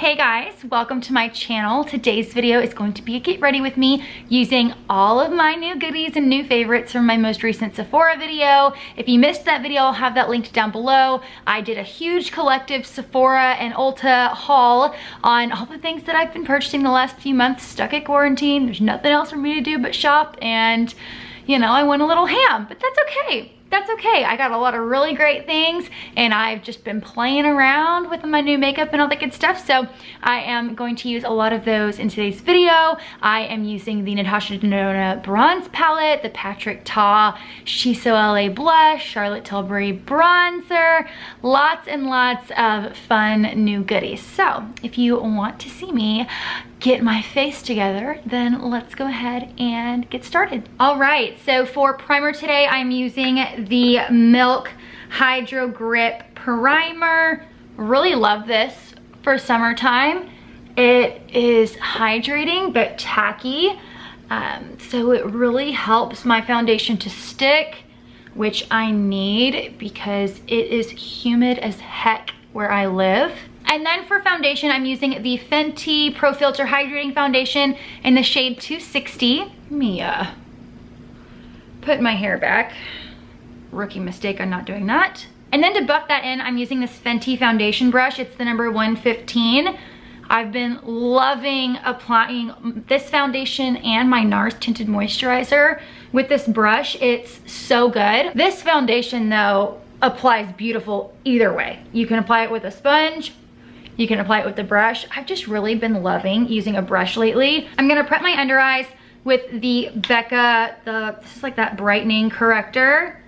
Hey guys, welcome to my channel. Today's video is going to be a get ready with me using all of my new goodies and new favorites from my most recent Sephora video. If you missed that video, I'll have that linked down below. I did a huge collective Sephora and Ulta haul on all the things that I've been purchasing the last few months stuck at quarantine. There's nothing else for me to do but shop, and you know, I went a little ham, but that's okay. That's okay. I got a lot of really great things and I've just been playing around with my new makeup and all that good stuff. So I am going to use a lot of those in today's video. I am using the Natasha Denona bronze palette, the Patrick Ta Shiso LA blush, Charlotte Tilbury bronzer, lots and lots of fun new goodies. So if you want to see me get my face together, then let's go ahead and get started. All right, so for primer today, I'm using the Milk Hydro Grip Primer. Really love this for summertime. It is hydrating but tacky, so it really helps my foundation to stick, which I need because it is humid as heck where I live. And then for foundation, I'm using the Fenty Pro Filter Hydrating Foundation in the shade 260. Let me put my hair back. Rookie mistake, I'm not doing that. And then to buff that in, I'm using this Fenty foundation brush. It's the number 115. I've been loving applying this foundation and my NARS Tinted Moisturizer with this brush. It's so good. This foundation though applies beautiful either way. You can apply it with a sponge, you can apply it with the brush. I've just really been loving using a brush lately. I'm gonna prep my under eyes with the Becca, this is like that brightening corrector.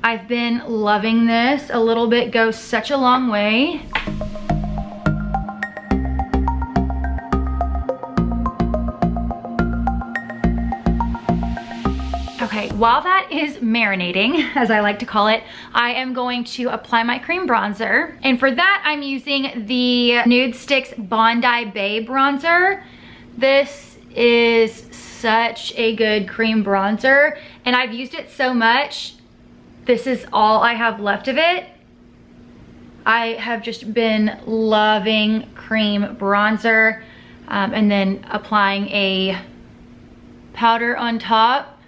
I've been loving this. A little bit goes such a long way. Okay, while that is marinating, as I like to call it, I am going to apply my cream bronzer. And for that, I'm using the Nude Sticks Bondi Bay bronzer. This is such a good cream bronzer, and I've used it so much. This is all I have left of it. I have just been loving cream bronzer, and then applying a powder on top.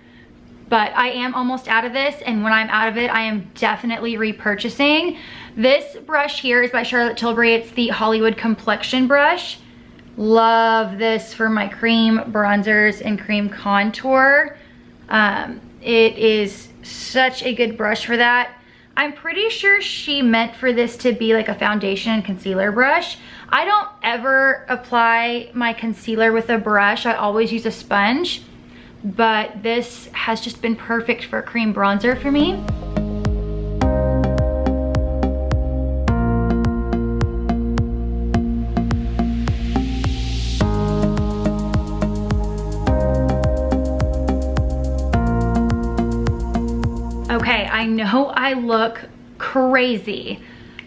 But I am almost out of this, and when I'm out of it, I am definitely repurchasing. This brush here is by Charlotte Tilbury. It's the Hollywood Complexion brush. Love this for my cream bronzers and cream contour. It is such a good brush for that. I'm pretty sure she meant for this to be like a foundation and concealer brush. I don't ever apply my concealer with a brush. I always use a sponge. But this has just been perfect for cream bronzer for me. Okay, I know I look crazy,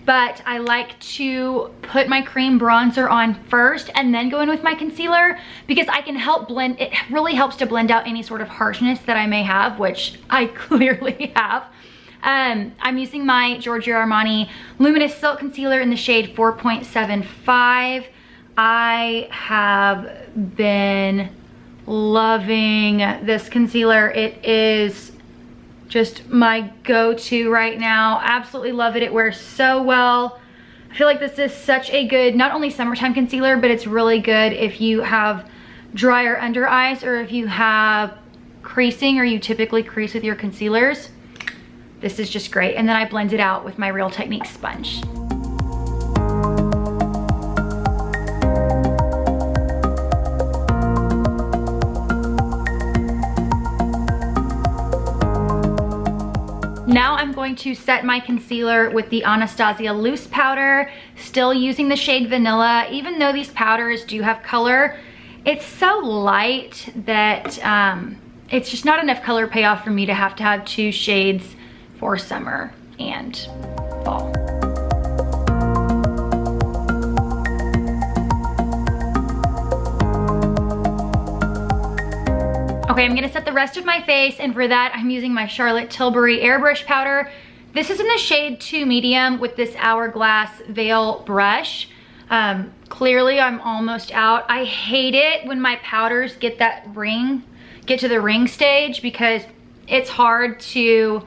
but I like to put my cream bronzer on first and then go in with my concealer because I can help blend, it really helps to blend out any sort of harshness that I may have, which I clearly have. I'm using my Giorgio Armani Luminous Silk Concealer in the shade 4.75. I have been loving this concealer. It is just my go-to right now. Absolutely love it. It wears so well. I feel like this is such a good, not only summertime concealer, but it's really good if you have drier under eyes or if you have creasing or you typically crease with your concealers. This is just great. And then I blend it out with my Real Technique sponge. Now I'm going to set my concealer with the Anastasia Loose Powder, still using the shade Vanilla. Even though these powders do have color, it's so light that it's just not enough color payoff for me to have two shades for summer and fall. Okay, I'm gonna set the rest of my face, and for that, I'm using my Charlotte Tilbury Airbrush Powder. This is in the shade 2 Medium with this Hourglass Veil brush. Clearly I'm almost out. I hate it when my powders get to the ring stage, because it's hard to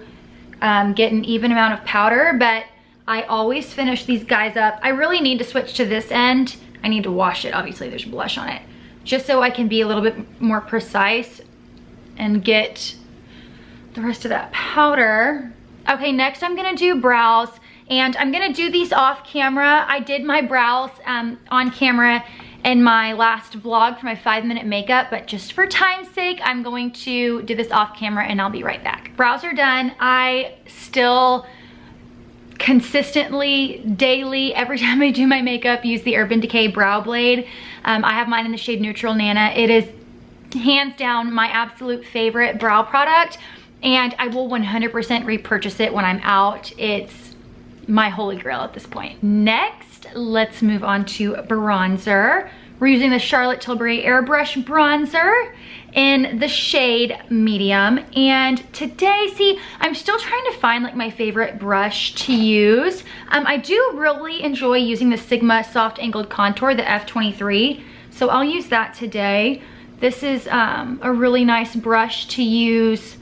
get an even amount of powder, but I always finish these guys up. I really need to switch to this end. I need to wash it. Obviously there's blush on it, just so I can be a little bit more precise and get the rest of that powder. Okay, next I'm gonna do brows, and I'm gonna do these off camera. I did my brows on camera in my last vlog for my 5-minute makeup, but just for time's sake, I'm going to do this off camera and I'll be right back. Brows are done. I still consistently, daily, every time I do my makeup, use the Urban Decay Brow Blade. I have mine in the shade Neutral Nana. It is hands down my absolute favorite brow product, and I will 100% repurchase it when I'm out. It's my holy grail at this point. Next, let's move on to bronzer. We're using the Charlotte Tilbury Airbrush Bronzer in the shade Medium. And today, see, I'm still trying to find like my favorite brush to use. I do really enjoy using the Sigma Soft Angled Contour, the F23. So I'll use that today. This is a really nice brush to use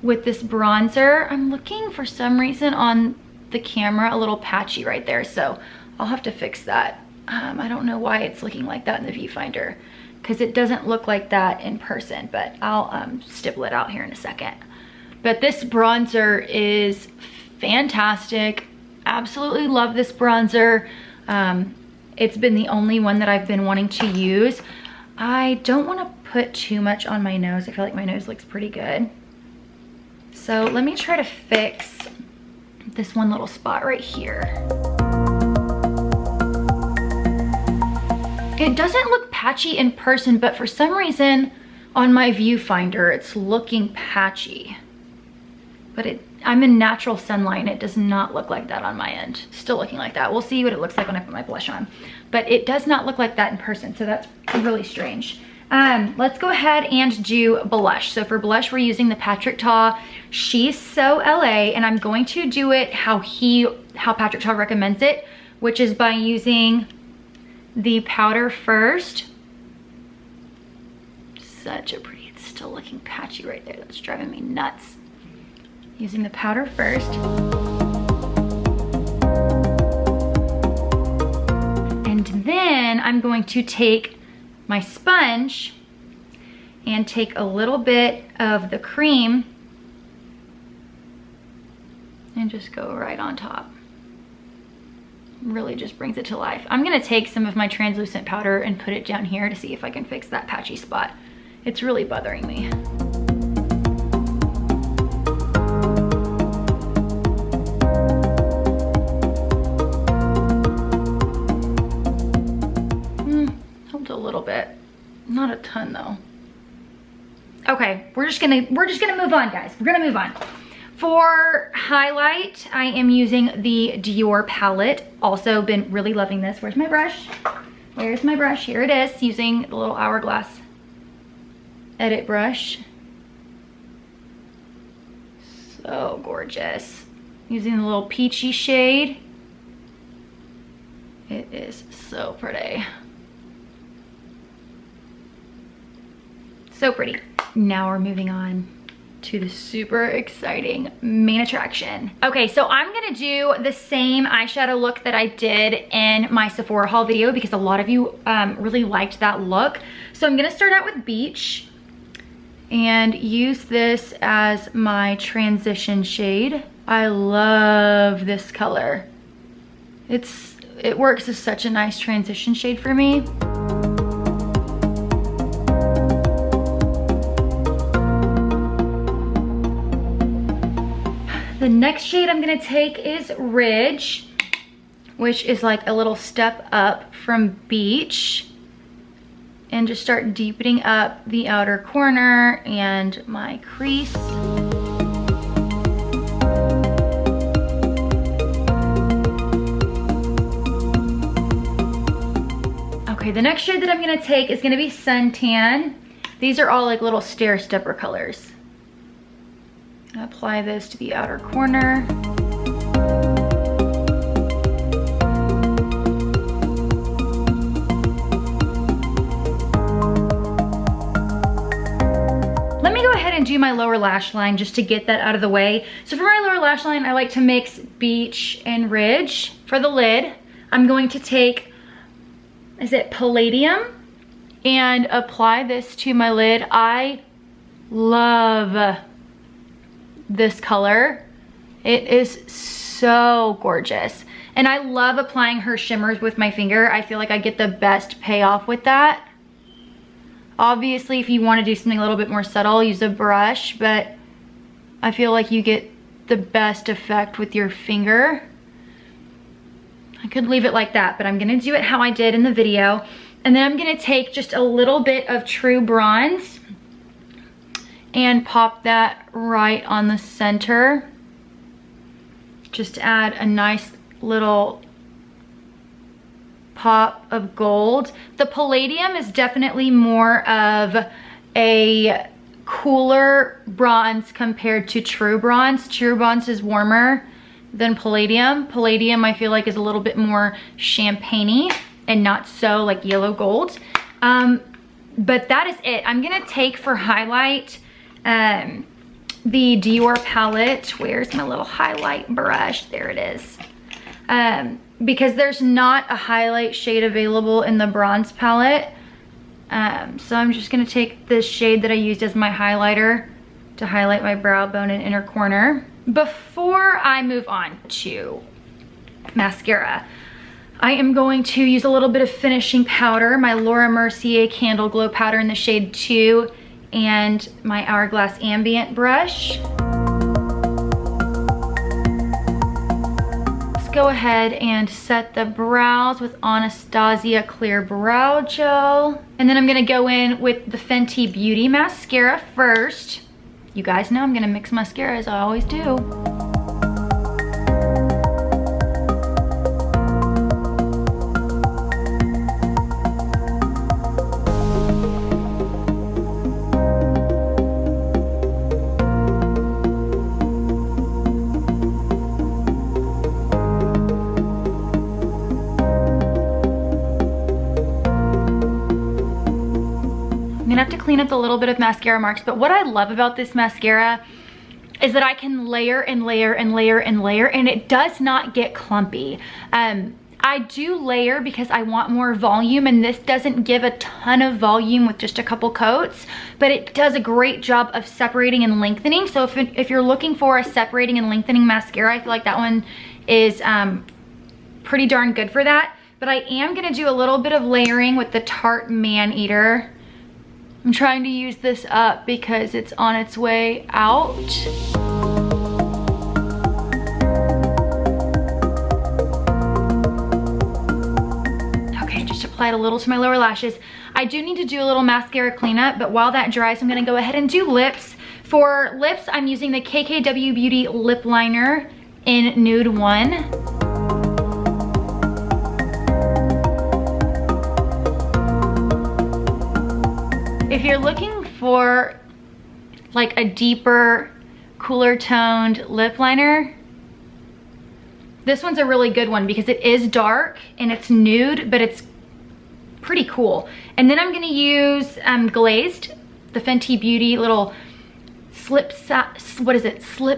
with this bronzer. I'm looking for some reason on the camera a little patchy right there, so I'll have to fix that. I don't know why it's looking like that in the viewfinder, because it doesn't look like that in person, but I'll stipple it out here in a second. But this bronzer is fantastic. Absolutely love this bronzer. It's been the only one that I've been wanting to use. I don't want to put too much on my nose. I feel like my nose looks pretty good. So let me try to fix this one little spot right here. It doesn't look patchy in person, but for some reason on my viewfinder, it's looking patchy. But I'm in natural sunlight and it does not look like that on my end. Still looking like that. We'll see what it looks like when I put my blush on. But it does not look like that in person, so that's really strange. Let's go ahead and do blush. So for blush, we're using the Patrick Ta She's So LA, and I'm going to do it how Patrick Ta recommends it, which is by using the powder first. Such a pretty, it's still looking patchy right there. That's driving me nuts. Using the powder first. And then I'm going to take my sponge and take a little bit of the cream and just go right on top. Really just brings it to life. I'm gonna take some of my translucent powder and put it down here to see if I can fix that patchy spot. It's really bothering me. Helped a little bit, not a ton though. Okay, we're just gonna move on, guys. We're gonna move on. For highlight, I am using the Dior palette. Also been really loving this. Where's my brush? Where's my brush? Here it is, using the little Hourglass edit brush. So gorgeous. Using the little peachy shade. It is so pretty. So pretty. Now we're moving on to the super exciting main attraction. Okay, so I'm gonna do the same eyeshadow look that I did in my Sephora haul video because a lot of you really liked that look. So I'm gonna start out with Beach and use this as my transition shade. I love this color. It works as such a nice transition shade for me. The next shade I'm gonna take is Ridge, which is like a little step up from Beach, and just start deepening up the outer corner and my crease. Okay, the next shade that I'm gonna take is gonna be Suntan. These are all like little stair stepper colors. Apply this to the outer corner. do my lower lash line just to get that out of the way. So for my lower lash line, I like to mix Beach and Ridge. For the lid, I'm going to take, is it Palladium? And apply this to my lid. I love this color. It is so gorgeous. And I love applying her shimmers with my finger. I feel like I get the best payoff with that. Obviously, if you want to do something a little bit more subtle, use a brush, but I feel like you get the best effect with your finger. I could leave it like that, but I'm gonna do it how I did in the video. And then I'm gonna take just a little bit of True Bronze and pop that right on the center. Just to add a nice little pop of gold. The Palladium is definitely more of a cooler bronze compared to True Bronze. True Bronze is warmer than Palladium. Palladium I feel like is a little bit more champagne-y and not so like yellow gold. But that is it. I'm gonna take for highlight the Dior palette. Where's my little highlight brush? There it is. Because there's not a highlight shade available in the bronze palette. So I'm just gonna take this shade that I used as my highlighter to highlight my brow bone and inner corner. Before I move on to mascara, I am going to use a little bit of finishing powder, my Laura Mercier Candle Glow Powder in the shade 2, and my Hourglass Ambient brush. Go ahead and set the brows with Anastasia Clear Brow Gel. And then I'm gonna go in with the Fenty Beauty Mascara first. You guys know I'm gonna mix mascara as I always do. I have to clean up a little bit of mascara marks, but what I love about this mascara is that I can layer and layer and layer and layer, and it does not get clumpy. I do layer because I want more volume, and this doesn't give a ton of volume with just a couple coats, but it does a great job of separating and lengthening. So if you're looking for a separating and lengthening mascara, I feel like that one is pretty darn good for that. But I am gonna do a little bit of layering with the Tarte Man Eater. I'm trying to use this up because it's on its way out. Okay, just applied a little to my lower lashes. I do need to do a little mascara cleanup, but while that dries, I'm gonna go ahead and do lips. For lips, I'm using the KKW Beauty Lip Liner in Nude 1. If you're looking for like a deeper, cooler toned lip liner, this one's a really good one because it is dark and it's nude, but it's pretty cool. And then I'm gonna use Glazed, the Fenty Beauty little slip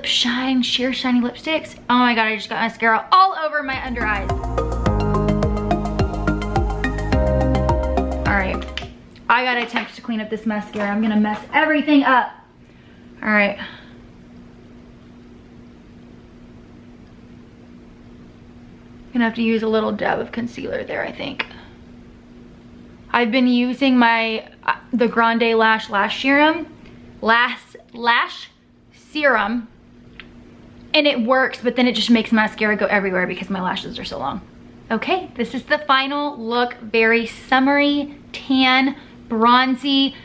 shine, sheer shiny lipsticks. Oh my God, I just got mascara all over my under eyes. All right. I gotta attempt to clean up this mascara. I'm gonna mess everything up. All right. Gonna have to use a little dab of concealer there, I think. I've been using the Grande Lash Serum, and it works, but then it just makes mascara go everywhere because my lashes are so long. Okay, this is the final look. Very summery, tan, bronzy,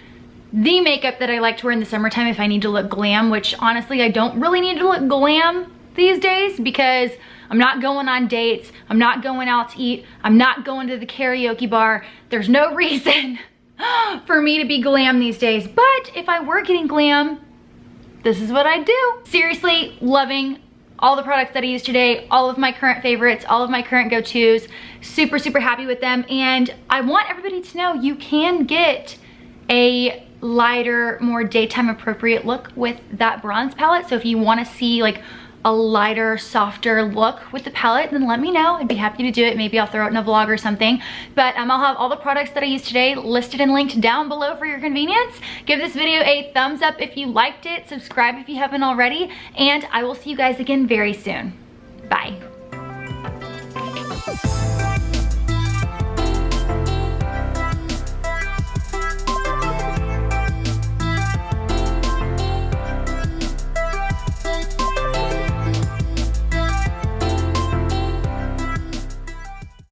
the makeup that I like to wear in the summertime if I need to look glam, which honestly I don't really need to look glam these days because I'm not going on dates, I'm not going out to eat, I'm not going to the karaoke bar. There's no reason for me to be glam these days, but if I were getting glam, this is what I do. Seriously, loving all the products that I used today, all of my current favorites, all of my current go-tos. Super, super happy with them. And I want everybody to know you can get a lighter, more daytime appropriate look with that bronze palette. So if you want to see like a lighter, softer look with the palette, then let me know. I'd be happy to do it. Maybe I'll throw it in a vlog or something. But I'll have all the products that I used today listed and linked down below for your convenience. Give this video a thumbs up if you liked it. Subscribe if you haven't already. And I will see you guys again very soon. Bye.